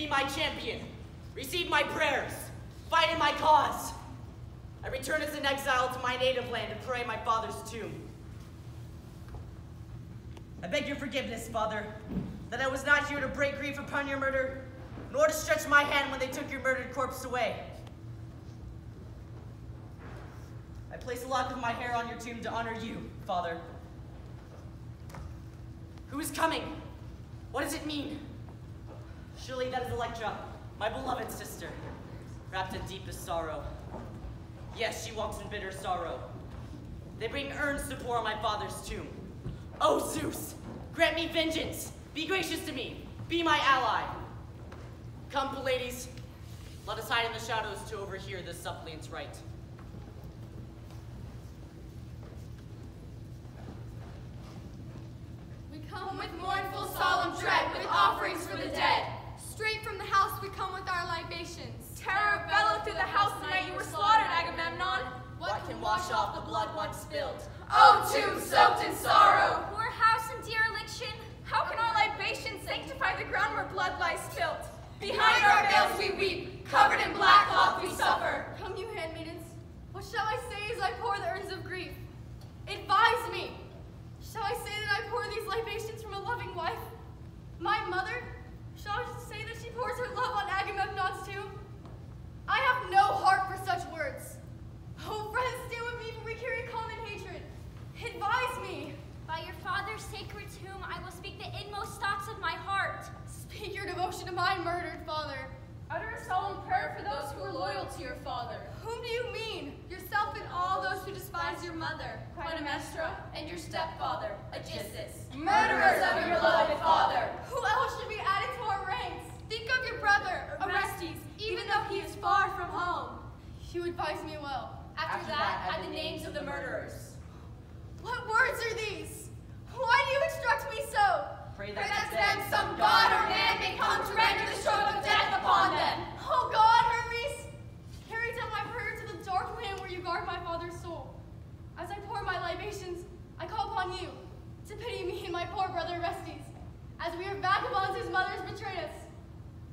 be my champion, receive my prayers, fight in my cause. I return as an exile to my native land to pray my father's tomb. I beg your forgiveness, Father, that I was not here to break grief upon your murder, nor to stretch my hand when they took your murdered corpse away. I place a lock of my hair on your tomb to honor you, Father. Who is coming? What does it mean? Surely that is Electra, my beloved sister, wrapped in deepest sorrow. Yes, she walks in bitter sorrow. They bring urns to pour on my father's tomb. Oh, Zeus, grant me vengeance. Be gracious to me. Be my ally. Come, Pylades. Let us hide in the shadows to overhear this suppliant's rite. We come with mournful, solemn dread, with offerings for the dead. Straight from the house we come with our libations. Terror bellowed through the house the night you were slaughtered, Agamemnon. What can wash off the blood once spilled? O tomb soaked in sorrow! Poor house and dereliction, how can our libations sanctify the ground where blood lies spilt? Behind our veils we weep, covered in black cloth we suffer. Come, you handmaidens, what shall I say as I pour the urns of grief? Advise me! Shall I say that I pour these libations from a loving wife? My mother? Shall I say that she pours her love on Agamemnon's tomb? I have no heart for such words. Oh, friends, stay with me, for we carry common hatred. Advise me. By your father's sacred tomb, I will speak the inmost thoughts of my heart. Speak your devotion to my murdered father. Utter a solemn prayer for those who are loyal to your father. Whom do you mean? Yourself and all those who despise your mother, Clytemnestra, and your stepfather, Aegisthus, murderers of your beloved father. Who else should be added to our ranks? Think of your brother, Orestes, even though he is far from home. You advise me well. After that, add the names of the murderers. What words are these? Why do you instruct me so? Pray Pray that that then some god or man may come to render the stroke of death upon them. Oh God, Hermes, carry down my prayer to the dark land where you guard my father's soul. As I pour my libations, I call upon you to pity me and my poor brother Orestes, as we are vagabonds whose mothers betrayed us.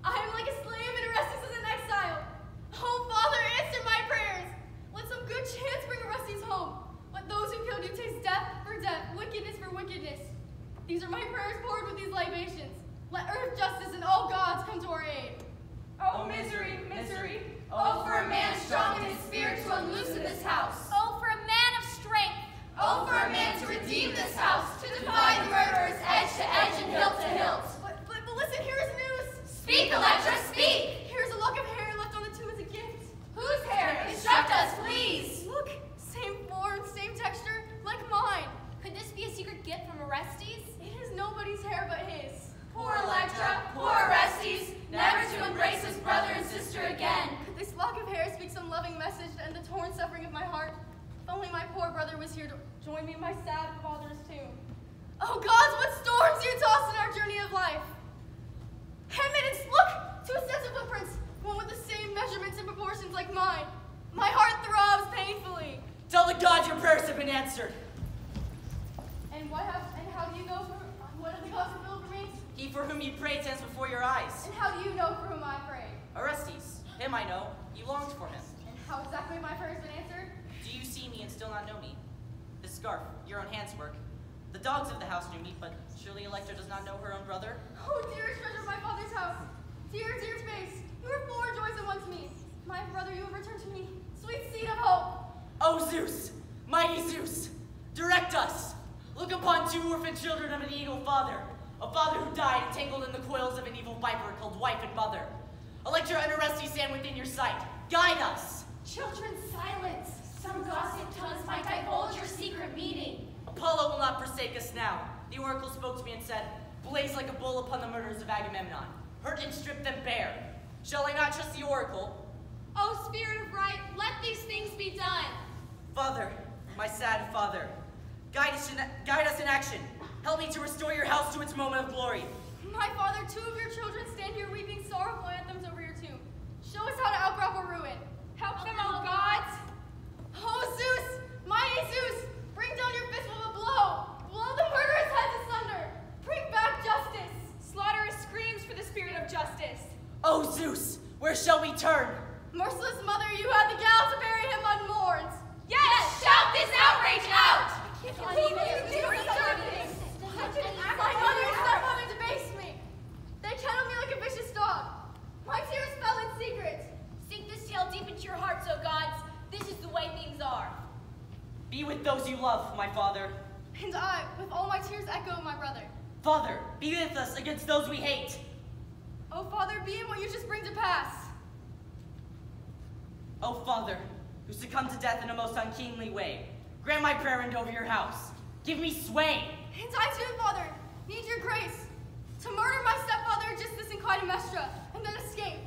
I am like a slave and Orestes is an exile. Oh Father, answer my prayers. Let some good chance bring Orestes home. Let those who killed you taste death for death, wickedness for wickedness. These are my prayers poured with these libations. Let earth, justice, and all gods come to our aid. Oh misery, misery. Oh for a man strong in his spirit to unloosen this house. Oh, for a man of strength. Oh for a man to redeem this house, to defy the murderers edge to edge and hilt to hilt. But listen, here is news. Speak, Electra, speak. Here's a lock of hair left on the tomb as a gift. Whose hair? Instruct us, please. Look, same form, same texture, like mine. Could this be a secret gift from Orestes? It is nobody's hair but his. Poor Electra, poor Orestes, never to embrace his brother and sister again. Could this lock of hair speak some loving message to end the torn suffering of my heart? If only my poor brother was here to join me in my sad father's tomb. Oh gods, what storms you toss in our journey of life! Handmaidens, look! 2 sets of footprints, one with the same measurements and proportions like mine. My heart throbs painfully. Tell the gods your prayers have been answered. And how do you know what are the gods fulfilled for me? He for whom you prayed stands before your eyes. And how do you know for whom I pray? Orestes, him I know. You longed for him. And how exactly have my prayers been answered? Do you see me and still not know me? This scarf, your own handswork. The dogs of the house knew me, but surely Electra does not know her own brother? Oh, dearest treasure of my father's house. Dear, dear space, you are full of joys and once me. My brother, you have returned to me. Sweet seed of hope. Oh, Zeus, mighty Zeus, direct us. Look upon 2 orphan children of an eagle father, a father who died entangled in the coils of an evil viper called wife and mother. Electra and Orestes stand within your sight. Guide us. Children, silence. Some gossip tongues might divulge your secret meeting. Apollo will not forsake us now. The oracle spoke to me and said, blaze like a bull upon the murders of Agamemnon. Hurt and strip them bare. Shall I not trust the oracle? O spirit of right, let these things be done. Father, my sad father, guide us in action. Help me to restore your house to its moment of glory. My father, 2 of your children stand here weeping sorrowful anthems over your tomb. Show us how to outgrapple ruin. Help them, O gods. Oh, Zeus, mighty Zeus, bring down your fist with a blow. Blow the murderous heads asunder. Bring back justice. Slaughterous screams for the spirit of justice. Oh Zeus, where shall we turn? Merciless mother, you had the gall to bury him unmourned. Yes, shout this outrage out! My mother and stepmother debased me. They kennelled me like a vicious dog. My tears fell in secret. Sink this tale deep into your hearts, O gods. This is the way things are. Be with those you love, my father. And I, with all my tears, echo my brother. Father, be with us against those we hate. Oh, Father, be in what you just bring to pass. Oh, Father, who succumbed to death in a most unkingly way, grant my prayer and over your house. Give me sway. And I too, Father, need your grace to murder my stepfather Aegisthus in Clytemnestra, and then escape.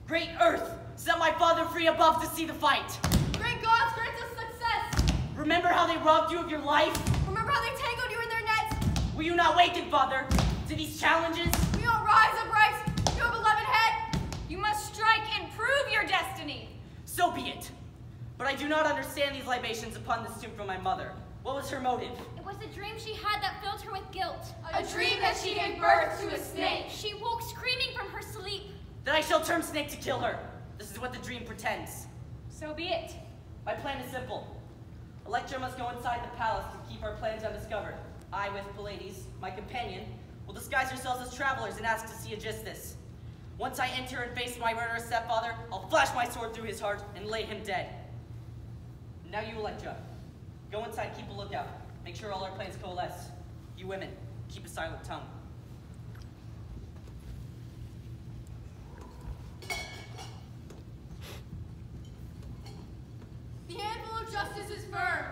Great earth, set my father free above to see the fight. Great gods, grant us success. Remember how they robbed you of your life? Remember how they tangled you in their nets? Will you not waken, Father, to these challenges? Will you not rise upright, your beloved head? You must strike and prove your destiny. So be it. But I do not understand these libations upon this tomb from my mother. What was her motive? It was a dream she had that filled her with guilt. A dream that she gave birth to a snake. She woke screaming from her sleep. That I shall turn snake to kill her. This is what the dream pretends. So be it. My plan is simple. Electra must go inside the palace to keep our plans undiscovered. I, with Pylades, my companion, will disguise ourselves as travelers and ask to see Aegisthus. Once I enter and face my murderous stepfather, I'll flash my sword through his heart and lay him dead. Now you, Electra. Go inside, keep a lookout. Make sure all our plans coalesce. You women, keep a silent tongue. The handful of justice is firm.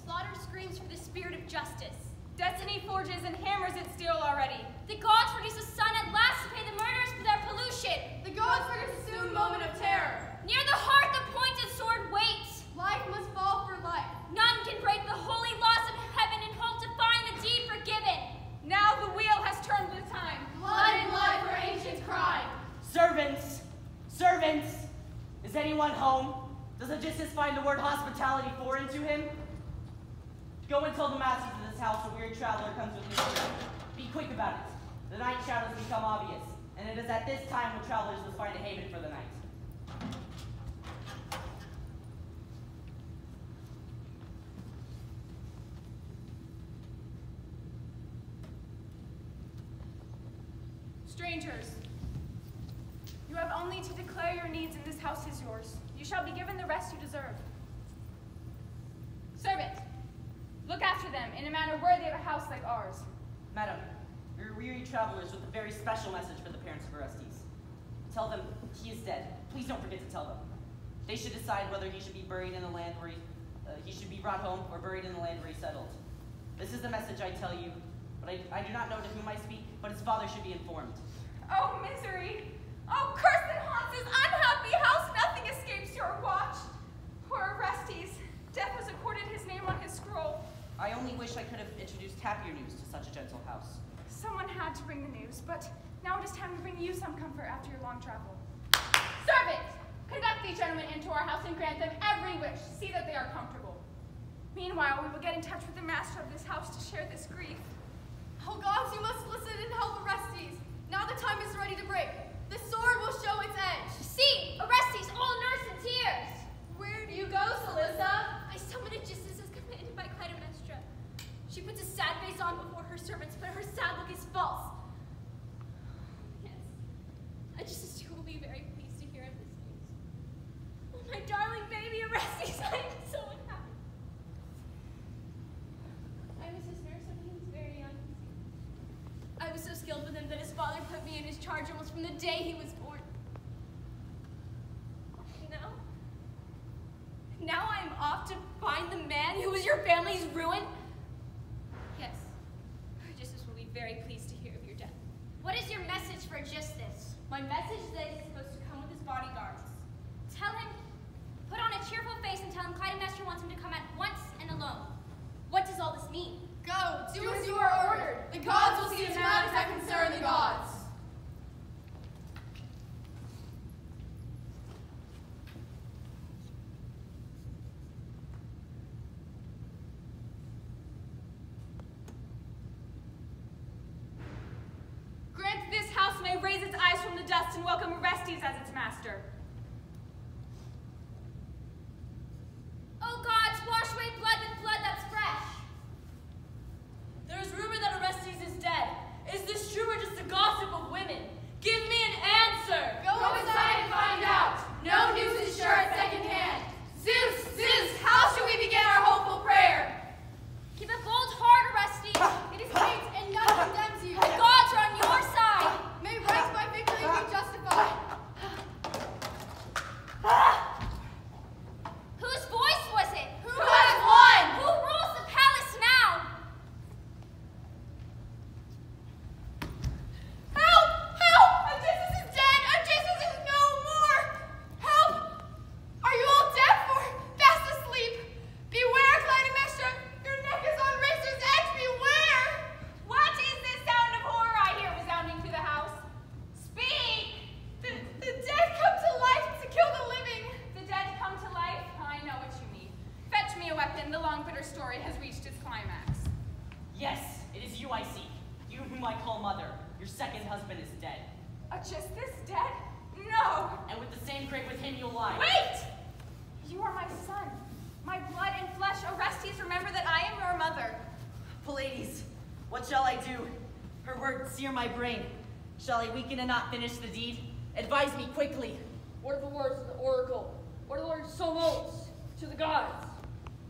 Slaughter screams for the spirit of justice. Destiny forges and hammers its steel already. The gods produce a sun at last to pay the murderers for their pollution. The gods produce a soon moment of terror. Near the heart the pointed sword waits. Life must fall for life. None can break the holy laws of heaven and hope to find the deed forgiven. Now the wheel has turned the time. Blood and blood for ancient crime. Servants! Servants! Is anyone home? Does Aegisthus find the word hospitality foreign to him? Go and tell the masters of this house a weird traveler comes with me. Be quick about it. The night shadows become obvious, and it is at this time when travelers must find a haven for the night. Strangers, you have only to declare your needs and this house is yours. You shall be given the rest you deserve. Servant, look after them in a manner worthy of a house like ours. Madam, we are weary travelers with a very special message for the parents of Orestes. Tell them he is dead. Please don't forget to tell them. They should decide whether he should be buried in the land where he should be brought home or buried in the land where he settled. This is the message I tell you, but I do not know to whom I speak, but his father should be informed. Oh, misery! Oh, curse that haunts this unhappy house! Nothing escapes your watch. Poor Orestes. Death has accorded his name on his scroll. I only wish I could have introduced happier news to such a gentle house. Someone had to bring the news, but now it is time to bring you some comfort after your long travel. Servant! Conduct these gentlemen into our house and grant them every wish. See that they are comfortable. Meanwhile, we will get in touch with the master of this house to share this grief. Oh gods, you must listen and help Orestes. Now the time is ready to break. The sword will show its edge. See, Orestes, all nursed in tears. Where do you go, Cilssa? I summoned Aegisthus as commanded by Clytemnestra. She puts a sad face on before her servants, but her sad look is false. Yes, Aegisthus too will be very pleased to hear of this news. Oh, my darling baby Orestes, I am so unhappy. I was his nurse when he was very young. I was so skilled with him that his father put me in his charge almost from the day he was born. Now I am off to find the man who was your family's ruin? Yes, Aegisthus will be very pleased to hear of your death. What is your message for Aegisthus? My message is that he's supposed to come with his bodyguards. Tell him, put on a cheerful face and tell him Clytemnestra wants him to come at once and alone. What does all this mean? Go, do as you are ordered. The gods will see to matters that concern the gods. Grant this house may raise its eyes Orestes as its master. Oh gods, wash away blood with blood that's fresh. There is rumor that Orestes is dead. Is this true or just the gossip of women? Give me an answer! Go inside and find out. No news is sure at second hand. Zeus, Zeus, how should we begin our hopeful prayer? Keep a bold heart, Orestes. It is fate and none condemns you. The gods are on your side. May right by victory be justified. Whose voice was it? Who has won? Who rules the palace now? Help! Help! Aegisthus is dead! Aegisthus is no more! Help! Are you all deaf or fast asleep? Beware, Clytemnestra! Your neck is on razor's edge! Beware! What is this sound of horror I hear resounding through the house? Speak! The dead come to life to kill the living! The dead come to life? I know what you mean. Fetch me a weapon. The long bitter story has reached its climax. Yes, it is you I seek. You whom I call mother. Your second husband is dead. Aegisthus dead? No! And with the same grave with him you'll lie. Wait! You are my son. My blood and flesh. Orestes, remember that I am your mother. Pylades, what shall I do? Her words sear my brain. Shall I weaken and not finish the deed? Advise me quickly. What are the words of the oracle? What are the words Somos to the gods?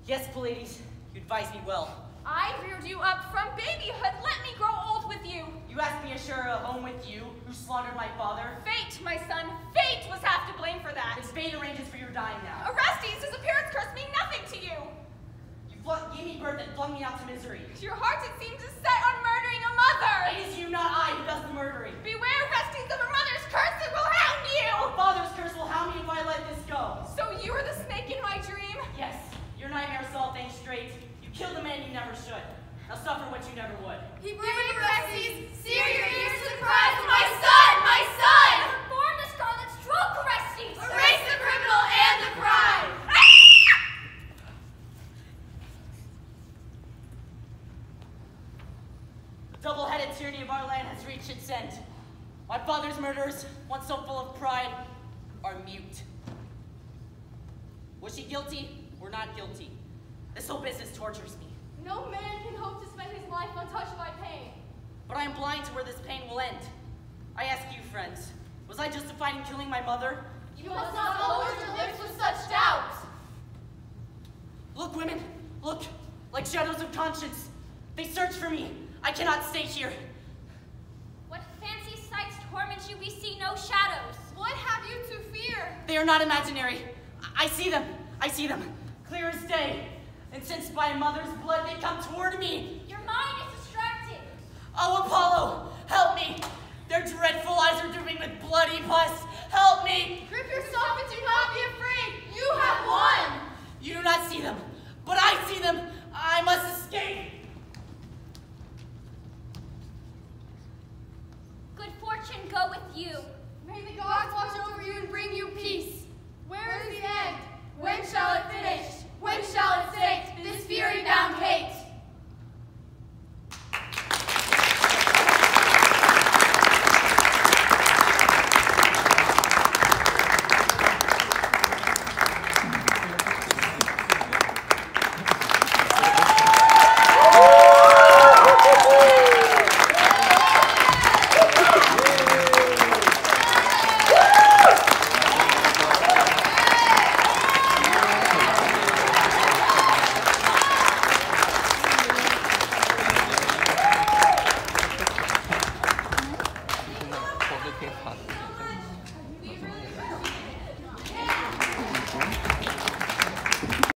Yes, Pylades, you advise me well. I reared you up from babyhood. Let me grow old with you. You asked me to share a home with you, who slaughtered my father. Fate, my son. Fate was half to blame for that. His fate arranges for your dying now. Orestes, his appearance curse mean nothing to you. You gave me birth and flung me out to misery. Your heart, it seems, is set on murdering a mother. It is you, not I, who does the murdering. Beware, Orestes, of a mother's curse that will hound you. Your father's curse will hound me if I let this go. So you are the snake in my dream? Yes, your nightmare saw things straight. You killed a man you never should. Now suffer what you never would. He brave Orestes! Sear your ears to the cries of my son! My son! Form the scarlet stroke, Orestes. Erase the criminal and the crime! The double-headed tyranny of our land has reached its end. My father's murderers, once so full of pride, are mute. Was she guilty or not guilty? This whole business tortures me. No man can hope to spend his life untouched by pain. But I am blind to where this pain will end. I ask you, friends, was I justified in killing my mother? You must not lower your lips with such doubt. Look, women, look, like shadows of conscience. They search for me. I cannot stay here. What fancy sights torment you? We see no shadows. What have you to fear? They are not imaginary. I see them. I see them. Clear as day. And since by a mother's blood they come toward me. Your mind is distracted. Oh, Apollo, help me. Their dreadful eyes are dripping with bloody pus. Help me. Grip yourself and do not be afraid. You have won. You do not see them, but I see them. I must escape. Good fortune go with you. May the gods watch over you and bring you peace. Where is the end? When shall it finish?